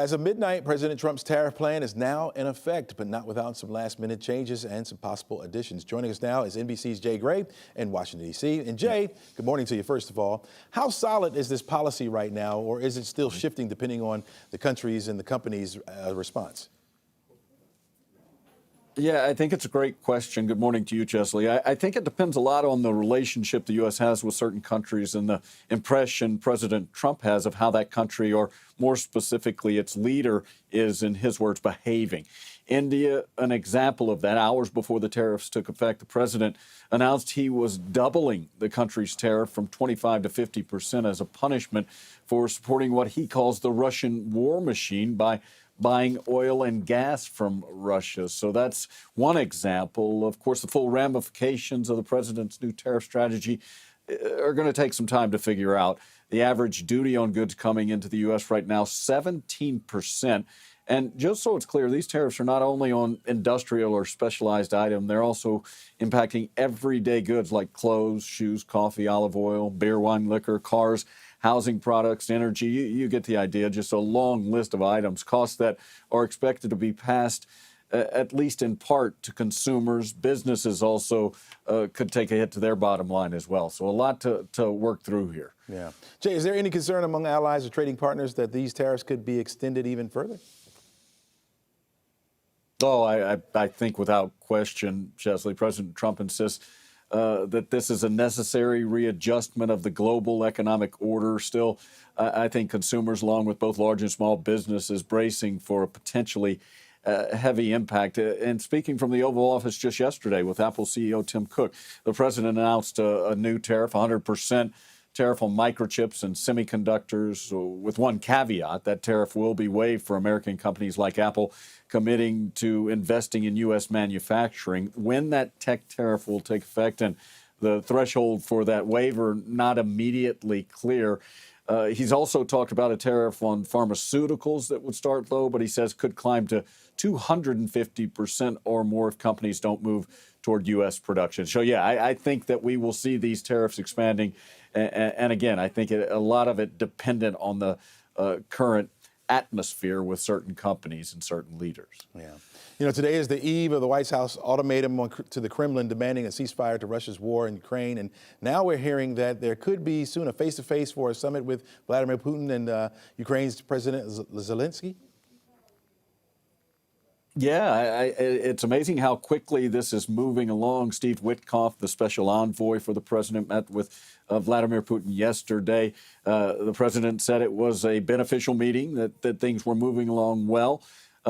As of midnight, President Trump's tariff plan is now in effect, but not without some last-minute changes and some possible additions. Joining us now is NBC's Jay Gray in Washington, D.C. And Jay, good morning to you, first of all. How solid is this policy right now, or is it still shifting depending on the countries and the companies' response? Yeah, I think it's a great question. Good morning to you, Chesley. I think it depends a lot on the relationship the U.S. has with certain countries and the impression President Trump has of how that country, or more specifically, its leader, is, in his words, behaving. India, an example of that. Hours before the tariffs took effect, the president announced he was doubling the country's tariff from 25% to 50% as a punishment for supporting what he calls the Russian war machine by buying oil and gas from Russia. So that's one example. Of course, the full ramifications of the president's new tariff strategy are going to take some time to figure out. The average duty on goods coming into the U.S. right now, 17%. And just so it's clear, these tariffs are not only on industrial or specialized items, they're also impacting everyday goods like clothes, shoes, coffee, olive oil, beer, wine, liquor, cars, housing products, energy. You get the idea. Just a long list of items, costs that are expected to be passed, at least in part, to consumers. Businesses also could take a hit to their bottom line as well. So a lot to work through here. Yeah. Jay, is there any concern among allies or trading partners that these tariffs could be extended even further? Oh, I think without question, Chesley, President Trump insists that this is a necessary readjustment of the global economic order. Still, I think consumers, along with both large and small businesses, bracing for a potentially heavy impact. And speaking from the Oval Office just yesterday with Apple CEO Tim Cook, the president announced a new tariff, 100% tariff on microchips and semiconductors, with one caveat: that tariff will be waived for American companies like Apple committing to investing in U.S. manufacturing. When that tech tariff will take effect and the threshold for that waiver not immediately clear. He's also talked about a tariff on pharmaceuticals that would start low, but he says could climb to 250% or more if companies don't move toward U.S. production. So, yeah, I think that we will see these tariffs expanding. And again, I think a lot of it dependent on the current atmosphere with certain companies and certain leaders. Yeah. You know, today is the eve of the White House ultimatum to the Kremlin demanding a ceasefire to Russia's war in Ukraine. And now we're hearing that there could be soon a face-to-face for a summit with Vladimir Putin and Ukraine's President Zelensky. Yeah, it's amazing how quickly this is moving along. Steve Witkoff, the special envoy for the president, met with Vladimir Putin yesterday. The president said it was a beneficial meeting, that things were moving along well.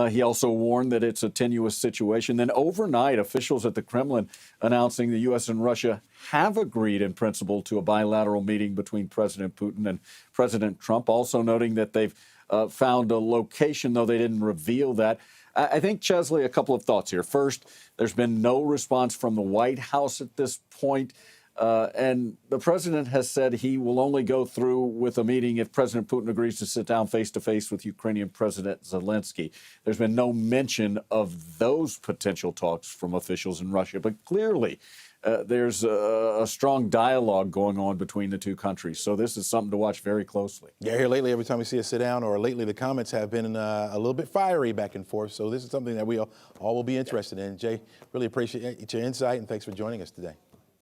He also warned that it's a tenuous situation. Then overnight, officials at the Kremlin announcing the U.S. and Russia have agreed in principle to a bilateral meeting between President Putin and President Trump, also noting that they've found a location, though they didn't reveal that. I think, Chesley, a couple of thoughts here. First, there's been no response from the White House at this point. And the president has said he will only go through with a meeting if President Putin agrees to sit down face-to-face with Ukrainian President Zelensky. There's been no mention of those potential talks from officials in Russia. But clearly, there's a strong dialogue going on between the two countries. So this is something to watch very closely. Yeah, here lately, every time we see a sit down, or lately the comments have been a little bit fiery back and forth. So this is something that we all will be interested in. Jay, really appreciate your insight, and thanks for joining us today.